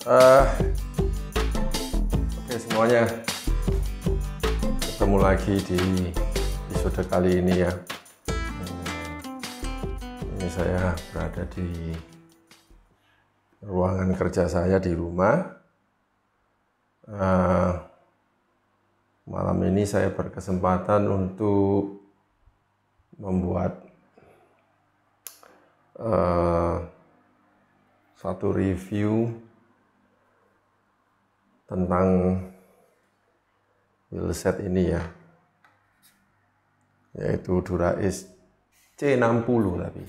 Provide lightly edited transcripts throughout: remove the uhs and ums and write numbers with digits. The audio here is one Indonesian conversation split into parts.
Oke semuanya, ketemu lagi di episode kali ini ya. Ini saya berada di ruangan kerja saya di rumah. Malam ini saya berkesempatan untuk membuat satu review tentang wheelset ini ya, yaitu Dura-Ace C60 tapi.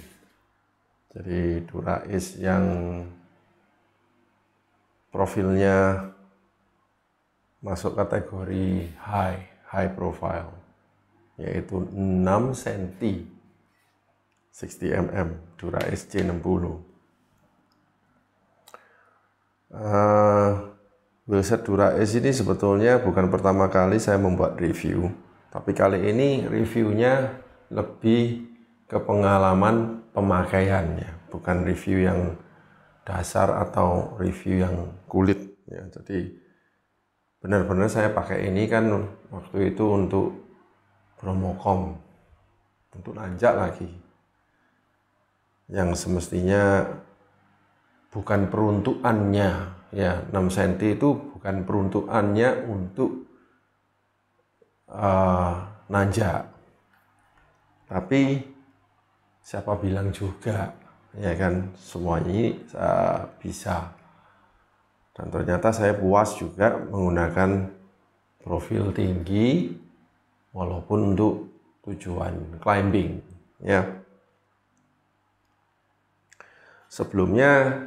Jadi Dura-Ace yang profilnya masuk kategori high profile, yaitu 6 cm 60 mm Dura-Ace C60. Wheelset Dura-Ace ini sebetulnya bukan pertama kali saya membuat review, tapi kali ini reviewnya lebih ke pengalaman pemakaiannya, bukan review yang dasar atau review yang kulit ya. Jadi benar-benar saya pakai ini kan waktu itu untuk bromocom, untuk nanjak lagi, yang semestinya bukan peruntukannya ya. 6 cm itu bukan peruntukannya untuk nanjak, tapi siapa bilang juga ya kan semuanya ini bisa. Dan ternyata saya puas juga menggunakan profil tinggi walaupun untuk tujuan climbing ya. Sebelumnya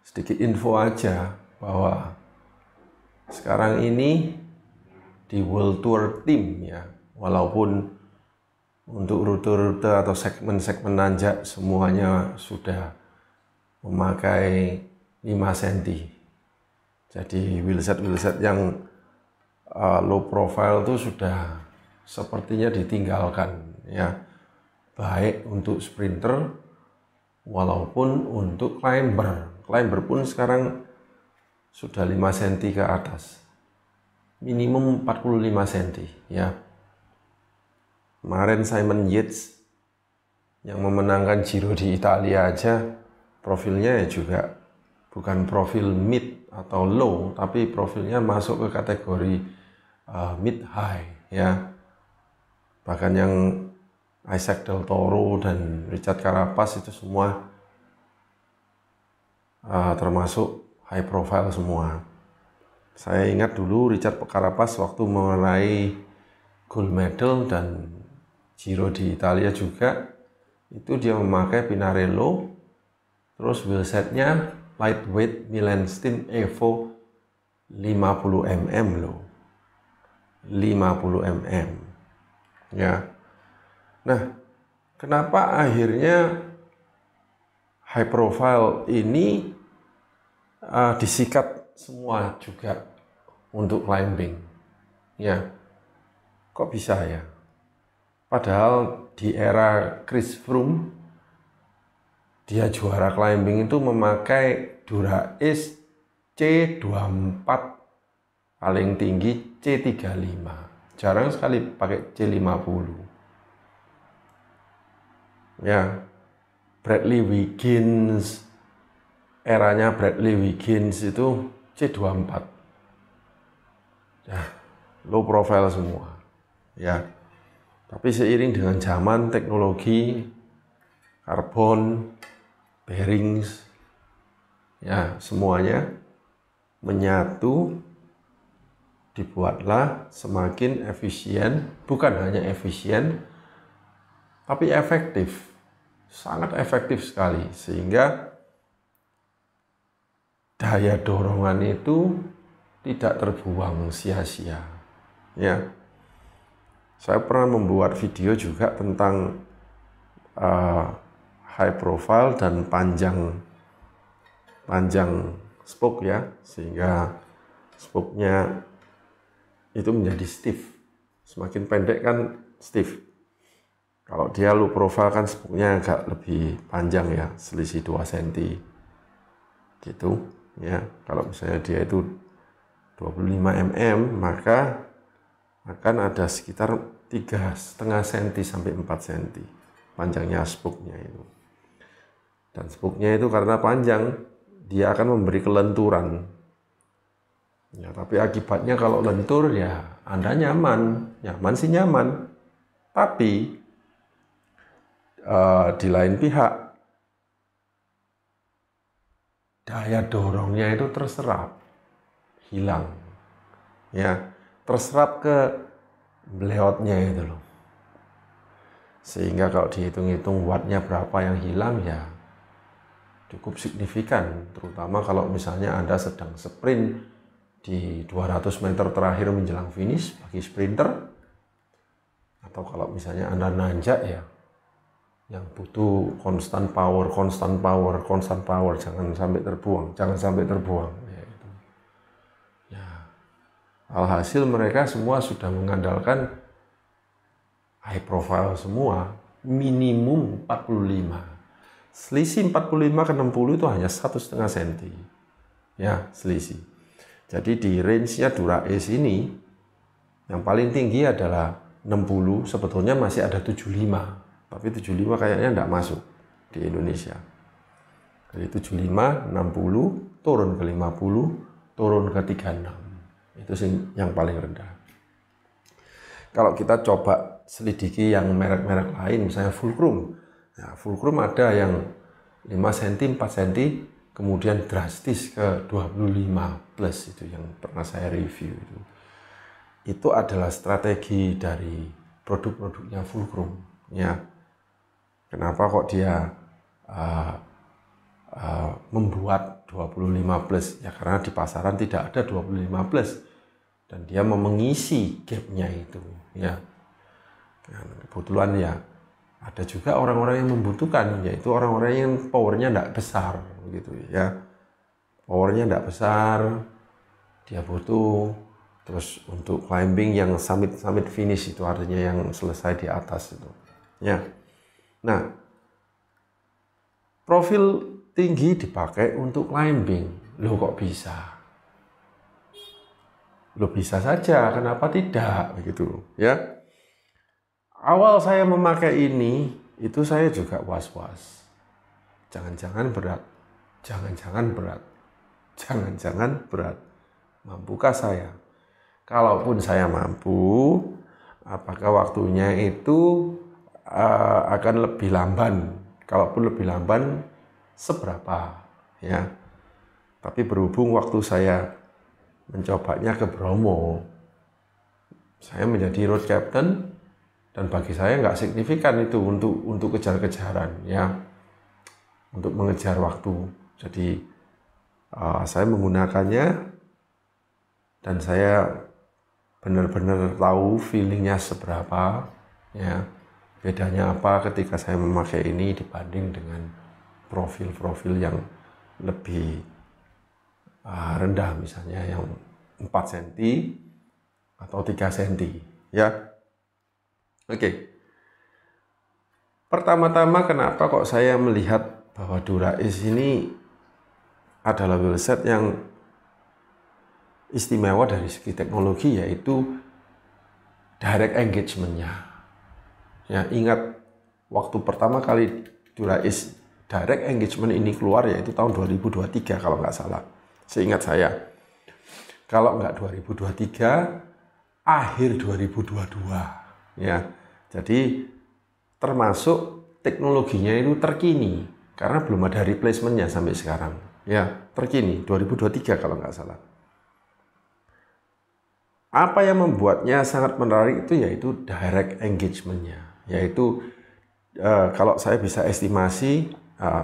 sedikit info aja bahwa sekarang ini di World Tour Team ya, walaupun untuk rute-rute atau segmen-segmen nanjak semuanya sudah memakai 5 cm. Jadi wheelset yang low profile itu sudah sepertinya ditinggalkan ya, baik untuk sprinter walaupun untuk climber pun sekarang sudah 5 cm ke atas, minimum 45 cm ya. Kemarin Simon Yates yang memenangkan Giro di Italia aja profilnya ya juga bukan profil mid atau low, tapi profilnya masuk ke kategori mid high ya. Bahkan yang Isaac Del Toro dan Richard Carapaz itu semua termasuk high profile semua. Saya ingat dulu Richard Carapaz waktu meraih gold medal dan Giro di Italia juga, itu dia memakai Pinarello, terus wheelsetnya lightweight Milenstein Evo 50 mm loh, 50 mm ya. Nah, kenapa akhirnya high profile ini disikat semua juga untuk climbing ya? Kok bisa ya? Padahal di era Chris Froome, dia juara climbing itu memakai Dura-Ace C24, paling tinggi C35, jarang sekali pakai C50 ya. Bradley Wiggins, eranya Bradley Wiggins itu C24 ya, low profile semua ya. Tapi seiring dengan zaman, teknologi, karbon, bearings ya, semuanya menyatu, dibuatlah semakin efisien. Bukan hanya efisien, tapi efektif, sangat efektif sekali, sehingga daya dorongan itu tidak terbuang sia-sia ya. Saya pernah membuat video juga tentang high profile dan panjang spoke ya, sehingga spoke-nya itu menjadi stiff. Semakin pendek kan stiff. Kalau dia low profile kan spoke-nya agak lebih panjang ya, selisih 2 cm. gitu ya. Kalau misalnya dia itu 25 mm, maka akan ada sekitar 3,5 cm sampai 4 cm panjangnya spooknya itu. Dan spooknya itu karena panjang, dia akan memberi kelenturan. Ya, tapi akibatnya kalau lentur ya Anda nyaman sih nyaman. Tapi di lain pihak daya dorongnya itu terserap, hilang. Ya, terserap ke beleotnya itu loh. Sehingga kalau dihitung-hitung wattnya berapa yang hilang ya cukup signifikan, terutama kalau misalnya Anda sedang sprint di 200 meter terakhir menjelang finish bagi sprinter, atau kalau misalnya Anda nanjak ya yang butuh konstan power, jangan sampai terbuang ya, itu. Ya, alhasil mereka semua sudah mengandalkan high profile semua, minimum 45. Selisih 45 ke 60 itu hanya 1,5 cm. Ya, selisih. Jadi di range-nya Dura-Ace ini yang paling tinggi adalah 60, sebetulnya masih ada 75. Tapi 75 kayaknya enggak masuk di Indonesia. Dari 75, 60, turun ke 50, turun ke 36. Itu sih yang paling rendah. Kalau kita coba selidiki yang merek-merek lain, misalnya Fulcrum. Ya, Fulcrum ada yang 5 cm, 4 cm, kemudian drastis ke 25 plus, itu yang pernah saya review itu. Itu adalah strategi dari produk-produknya Fulcrum. Ya, kenapa kok dia membuat 25 plus? Ya karena di pasaran tidak ada 25 plus. Dan dia mau mengisi gapnya itu, ya. Kebetulan ya ada juga orang-orang yang membutuhkan, yaitu orang-orang yang powernya tidak besar, gitu ya. Powernya tidak besar, dia butuh. Terus untuk climbing yang summit finish itu artinya yang selesai di atas itu, ya. Nah, profil tinggi dipakai untuk climbing, loh kok bisa? Loh bisa saja, kenapa tidak begitu ya? Awal saya memakai ini itu saya juga was-was. Jangan-jangan berat. Jangan-jangan berat. Jangan-jangan berat. Mampukah saya? Kalaupun saya mampu, apakah waktunya itu akan lebih lamban? Kalaupun lebih lamban, seberapa ya? Tapi berhubung waktu saya mencobanya ke Bromo, saya menjadi road captain, dan bagi saya nggak signifikan itu untuk kejar-kejaran ya, untuk mengejar waktu. Jadi saya menggunakannya dan saya benar-benar tahu feelingnya seberapa ya, bedanya apa ketika saya memakai ini dibanding dengan profil-profil yang lebih rendah, misalnya yang 4 cm atau 3 cm ya. Oke. Pertama-tama kenapa kok saya melihat bahwa Dura-Ace ini adalah wheelset yang istimewa dari segi teknologi, yaitu direct engagement-nya. Ya, ingat waktu pertama kali Dura-Ace direct engagement ini keluar yaitu tahun 2023 kalau nggak salah. Seingat saya, kalau nggak 2023, akhir 2022 ya. Jadi termasuk teknologinya itu terkini karena belum ada replacement-nya sampai sekarang ya, terkini 2023 kalau nggak salah. Apa yang membuatnya sangat menarik itu yaitu direct engagement-nya, yaitu kalau saya bisa estimasi,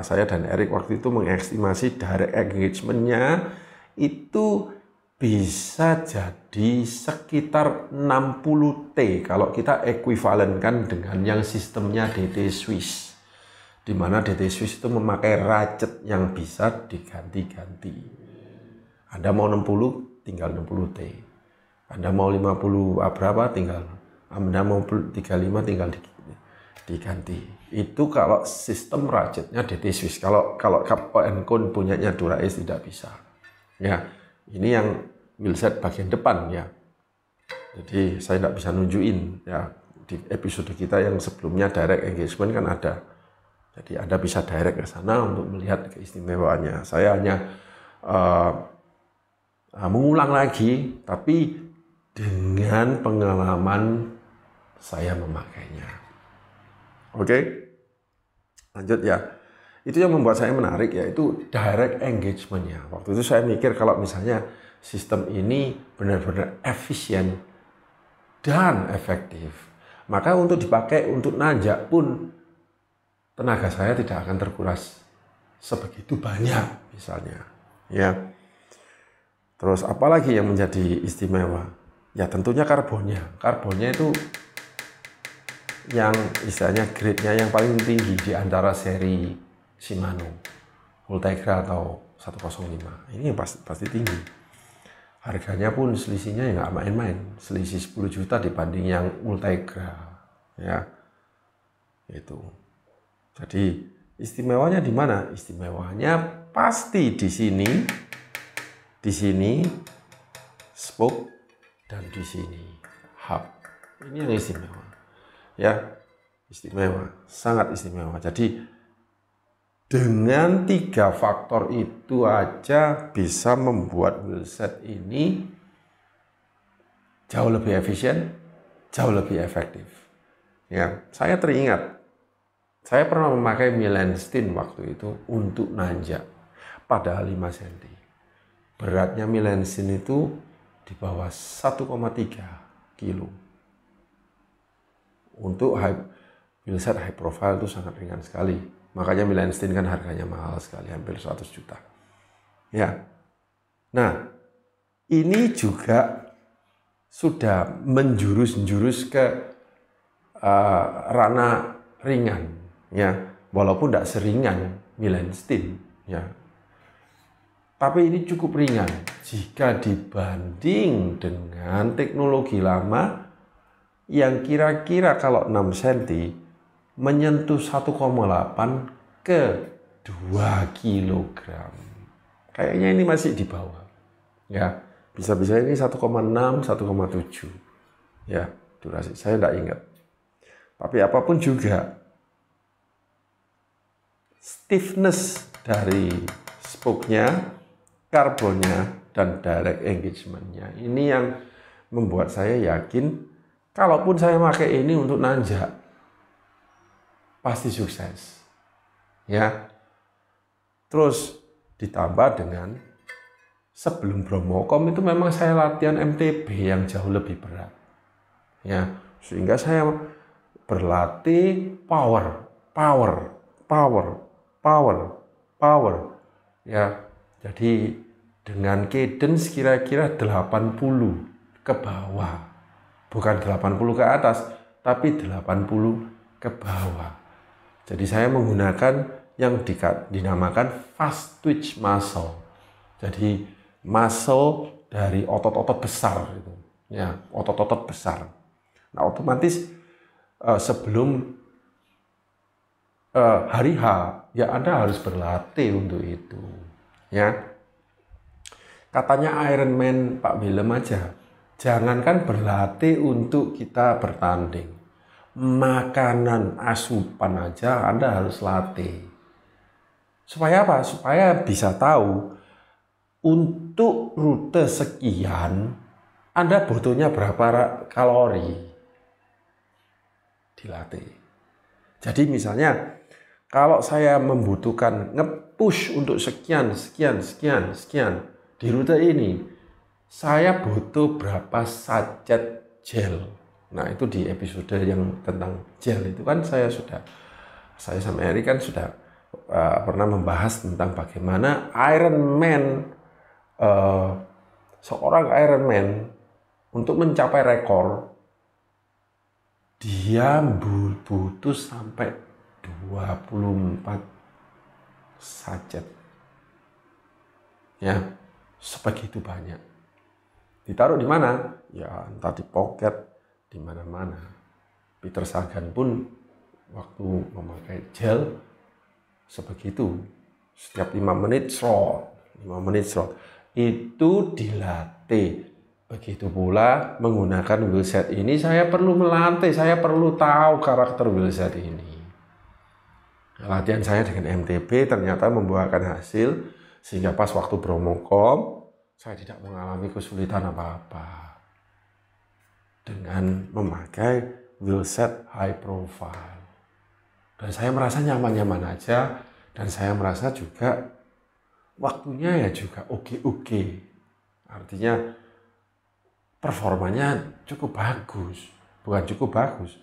saya dan Erik waktu itu mengestimasi direct engagement-nya itu bisa jadi sekitar 60 T kalau kita ekuivalenkan dengan yang sistemnya DT Swiss, di mana DT Swiss itu memakai ratchet yang bisa diganti-ganti. Anda mau 60 tinggal 60 T, Anda mau 50 berapa tinggal, Anda mau 35 tinggal diganti. itu kalau sistem racetnya DT Swiss. Kalau Capco&Co punyanya Dura-Ace tidak bisa. Ya, ini yang wheelset bagian depan ya. Jadi saya tidak bisa nunjukin ya, di episode kita yang sebelumnya direct engagement kan ada. Jadi Anda bisa direct ke sana untuk melihat keistimewaannya. Saya hanya mengulang lagi, tapi dengan pengalaman saya memakainya. Oke, lanjut ya. Itu yang membuat saya menarik, yaitu direct engagement-nya. Waktu itu saya mikir kalau misalnya sistem ini benar-benar efisien dan efektif, maka untuk dipakai untuk nanjak pun tenaga saya tidak akan terkuras sebegitu banyak misalnya. Ya. Terus apalagi yang menjadi istimewa? Ya tentunya karbonnya. Karbonnya itu yang istilahnya grade-nya yang paling tinggi di antara seri Shimano, Ultegra atau 105. Ini yang pasti tinggi. Harganya pun selisihnya ya nggak main-main. Selisih 10 juta dibanding yang Ultegra. Ya, itu. Jadi istimewanya di mana? Istimewanya pasti di sini spoke, dan di sini hub. Ini yang istimewa. Ya, istimewa, sangat istimewa. Jadi dengan 3 faktor itu aja bisa membuat wheelset ini jauh lebih efisien, jauh lebih efektif. Ya, saya teringat, saya pernah memakai Milenstein waktu itu untuk nanjak pada 5 cm. Beratnya Milenstein itu di bawah 1,3 kilo. Untuk wheelset high profile itu sangat ringan sekali. Makanya Milenstein kan harganya mahal sekali, hampir 100 juta. Ya. Nah, ini juga sudah menjurus ke ranah ringan, ya. Walaupun tidak seringan Milenstein, ya. Tapi ini cukup ringan jika dibanding dengan teknologi lama yang kira-kira kalau 6 cm menyentuh 1,8 ke 2 kg. Kayaknya ini masih di bawah. Ya, bisa-bisa ini 1,6, 1,7. Ya, durasi saya tidak ingat. Tapi apapun juga, stiffness dari spoke-nya, karbonnya, dan direct engagement-nya ini yang membuat saya yakin kalaupun saya pakai ini untuk nanjak pasti sukses. Ya. Terus ditambah dengan sebelum Bromocom itu memang saya latihan MTB yang jauh lebih berat. Ya, sehingga saya berlatih power. Ya, jadi dengan cadence kira-kira 80 ke bawah. Bukan 80 ke atas, tapi 80 ke bawah. Jadi saya menggunakan yang dinamakan fast twitch muscle. Jadi muscle dari otot-otot besar itu. Ya, otot-otot besar. Nah, otomatis sebelum hari H, ya Anda harus berlatih untuk itu. Ya. Katanya Iron Man Pak Willem aja, jangankan berlatih untuk kita bertanding. Makanan asupan aja Anda harus latih. Supaya apa? Supaya bisa tahu untuk rute sekian Anda butuhnya berapa kalori. Dilatih. Jadi misalnya kalau saya membutuhkan nge-push untuk sekian di rute ini, saya butuh berapa sachet gel. Nah, itu di episode yang tentang gel itu kan saya sama Eri kan sudah pernah membahas tentang bagaimana seorang Iron Man untuk mencapai rekor dia butuh sampai 24 sachet. Ya, sebegitu banyak. Ditaruh di mana? Ya, entah di pocket, di mana-mana. Peter Sagan pun waktu memakai gel sebegitu, setiap 5 menit slot, 5 menit slot. Itu dilatih. Begitu pula menggunakan wheelset ini, saya perlu melatih, saya perlu tahu karakter wheelset ini. Latihan saya dengan MTB ternyata membuahkan hasil, sehingga pas waktu Bromocom saya tidak mengalami kesulitan apa-apa dengan memakai wheelset high profile. Dan saya merasa nyaman-nyaman aja, dan saya merasa juga waktunya ya juga oke-oke. Artinya performanya cukup bagus, bukan cukup bagus.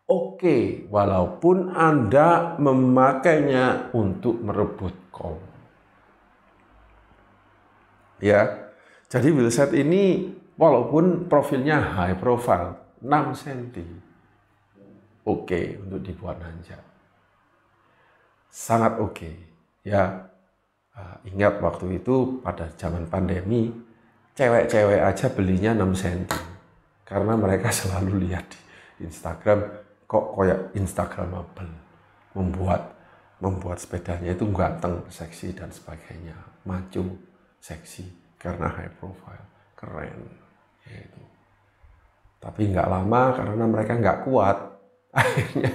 Oke, walaupun Anda memakainya untuk merebut kom. Ya, jadi wheelset ini walaupun profilnya high profile, 6 cm. Oke untuk dibuat nanjak. Sangat oke. Ya, ingat waktu itu pada zaman pandemi, cewek-cewek aja belinya 6 cm. Karena mereka selalu lihat di Instagram, kok kayak Instagramable, membuat sepedanya itu ganteng, seksi dan sebagainya, maco, seksi karena high profile, keren gitu. Tapi nggak lama karena mereka nggak kuat, akhirnya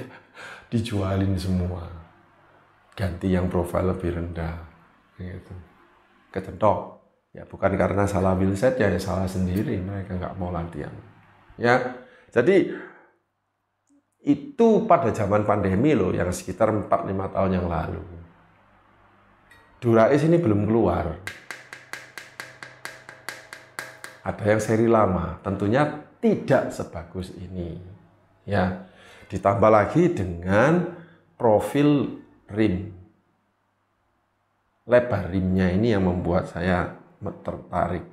dijualin semua, ganti yang profile lebih rendah gitu, kecentok. Ya bukan karena salah wheelset, ya salah sendiri, mereka nggak mau latihan. Ya, jadi itu pada zaman pandemi loh, yang sekitar 4-5 tahun yang lalu. Dura-Ace ini belum keluar. Ada yang seri lama, tentunya tidak sebagus ini. Ya, ditambah lagi dengan profil rim. Lebar rimnya ini yang membuat saya tertarik.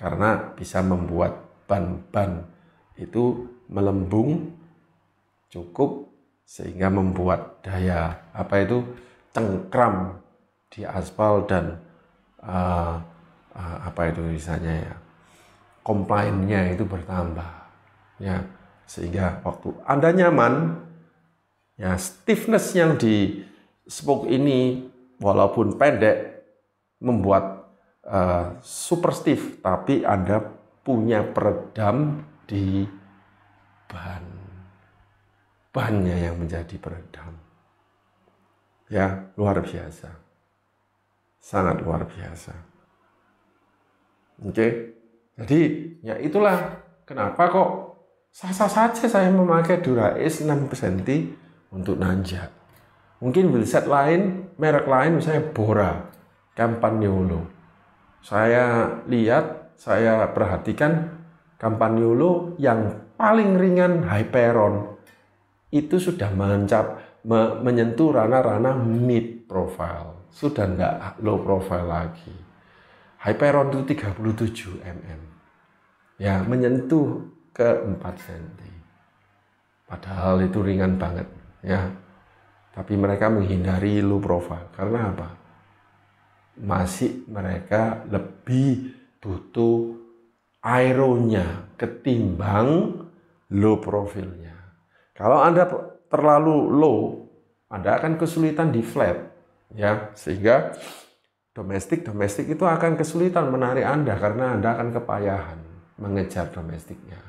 Karena bisa membuat ban-ban itu melembung cukup, sehingga membuat daya cengkram di aspal dan misalnya compliance-nya itu bertambah ya, sehingga waktu Anda nyaman ya, stiffness yang di spoke ini walaupun pendek membuat super stiff, tapi Anda punya peredam di bannya yang menjadi peredam. Ya, luar biasa. Sangat luar biasa. Oke. Jadi, ya itulah kenapa kok sah-sah saja saya memakai Dura-Ace 6 cm untuk nanjak. Mungkin wheelset lain, merek lain misalnya Bora, Campagnolo. Saya lihat, saya perhatikan Campagnolo yang paling ringan Hyperon itu sudah menyentuh ranah-ranah mid profile, sudah enggak low profile lagi. Hyperon itu 37 mm, ya menyentuh ke 4 cm, padahal itu ringan banget ya. Tapi mereka menghindari low profile, karena apa? Masih mereka lebih butuh aeronya ketimbang low profilnya. Kalau Anda terlalu low, Anda akan kesulitan di flat, ya, sehingga domestik itu akan kesulitan menarik Anda karena Anda akan kepayahan mengejar domestiknya.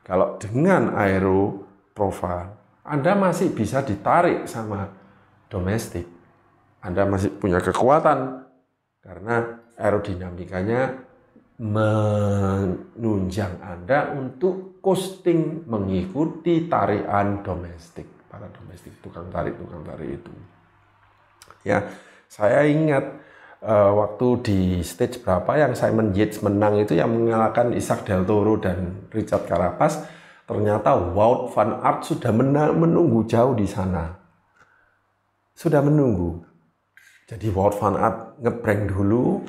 Kalau dengan aero profile, Anda masih bisa ditarik sama domestik. Anda masih punya kekuatan karena aerodinamikanya menunjang Anda untuk coasting mengikuti tarian domestik, para domestik tukang tarik itu. Ya, saya ingat waktu di stage berapa yang Simon Yates menang itu, yang mengalahkan Isaac Del Toro dan Richard Carapaz, ternyata Wout van Aert sudah menunggu jauh di sana. Sudah menunggu. Jadi Wout van Aert ngebrank dulu,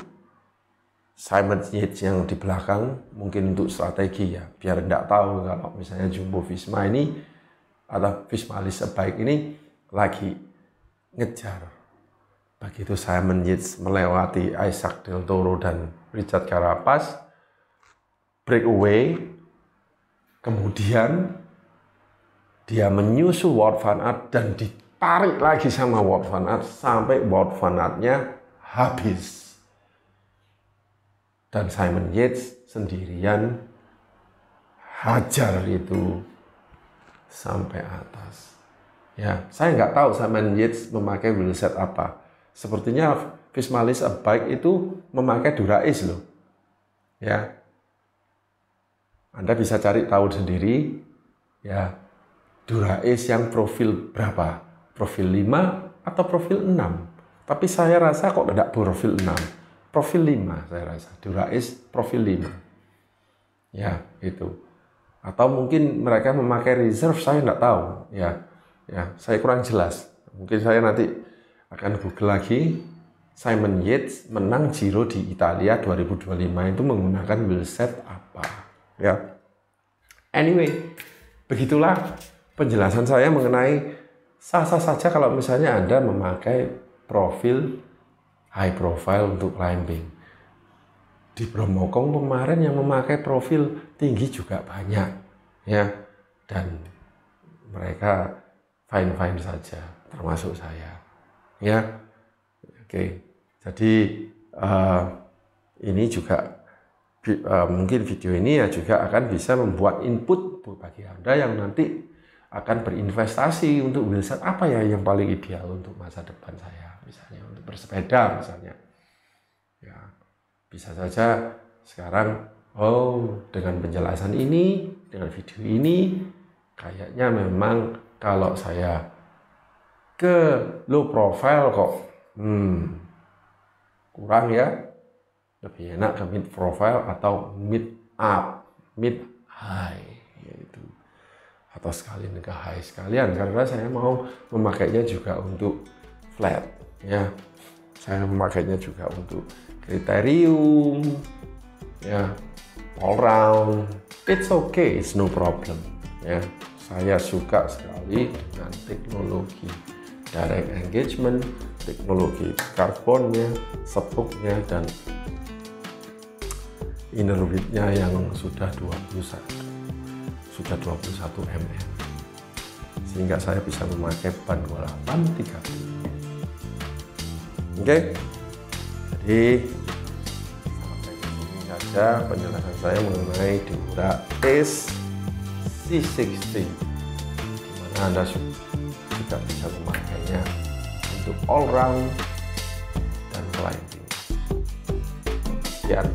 Simon Yates yang di belakang mungkin untuk strategi ya, biar tidak tahu kalau misalnya Jumbo Visma ini atau Vismalis sebaik ini lagi ngejar. Begitu Simon Yates melewati Isaac Del Toro dan Richard Carapaz, breakaway, kemudian dia menyusul Wout van Aert dan ditarik lagi sama Wout van Aert sampai Wout van Aert-nya habis. Dan Simon Yates sendirian hajar itu sampai atas. Ya, saya nggak tahu Simon Yates memakai wheelset apa. Sepertinya Vismalis bike itu memakai Dura-Ace loh. Ya, Anda bisa cari tahu sendiri. Ya, Dura-Ace yang profil berapa? Profil 5 atau profil 6? Tapi saya rasa kok tidak profil 6. Profil 5 saya rasa. Dura-Ace profil 5. Ya, itu. Atau mungkin mereka memakai reserve, saya tidak tahu. Ya, saya kurang jelas. Mungkin saya nanti akan Google lagi. Simon Yates menang Giro di Italia 2025 itu menggunakan wheelset apa? Ya. Anyway, begitulah penjelasan saya mengenai sah-sah saja kalau misalnya Anda memakai profil high profile untuk climbing. Di Bromokong kemarin yang memakai profil tinggi juga banyak, ya, dan mereka fine-fine saja, termasuk saya, ya. Oke, jadi ini juga mungkin video ini ya juga akan bisa membuat input bagi Anda yang nanti akan berinvestasi untuk wheelset apa ya yang paling ideal untuk masa depan saya, misalnya untuk bersepeda misalnya. Ya, bisa saja sekarang, dengan penjelasan ini, dengan video ini, kayaknya memang kalau saya ke low profile kok, kurang ya, lebih enak ke mid profile atau mid up, mid high, yaitu atau sekalian ke high sekalian, karena saya mau memakainya juga untuk flat, ya, saya memakainya juga untuk kriterium, ya, all round, it's okay, it's no problem, ya. Saya suka sekali dengan teknologi direct engagement, teknologi karbonnya, sepuknya, dan inner width-nya yang sudah 21 mm, sehingga saya bisa memakai ban 28 30. Oke, jadi sampai di sini saja penjelasan saya mengenai Dura-Ace C60, di mana Anda juga bisa memakainya untuk all round dan climbing. Sekian.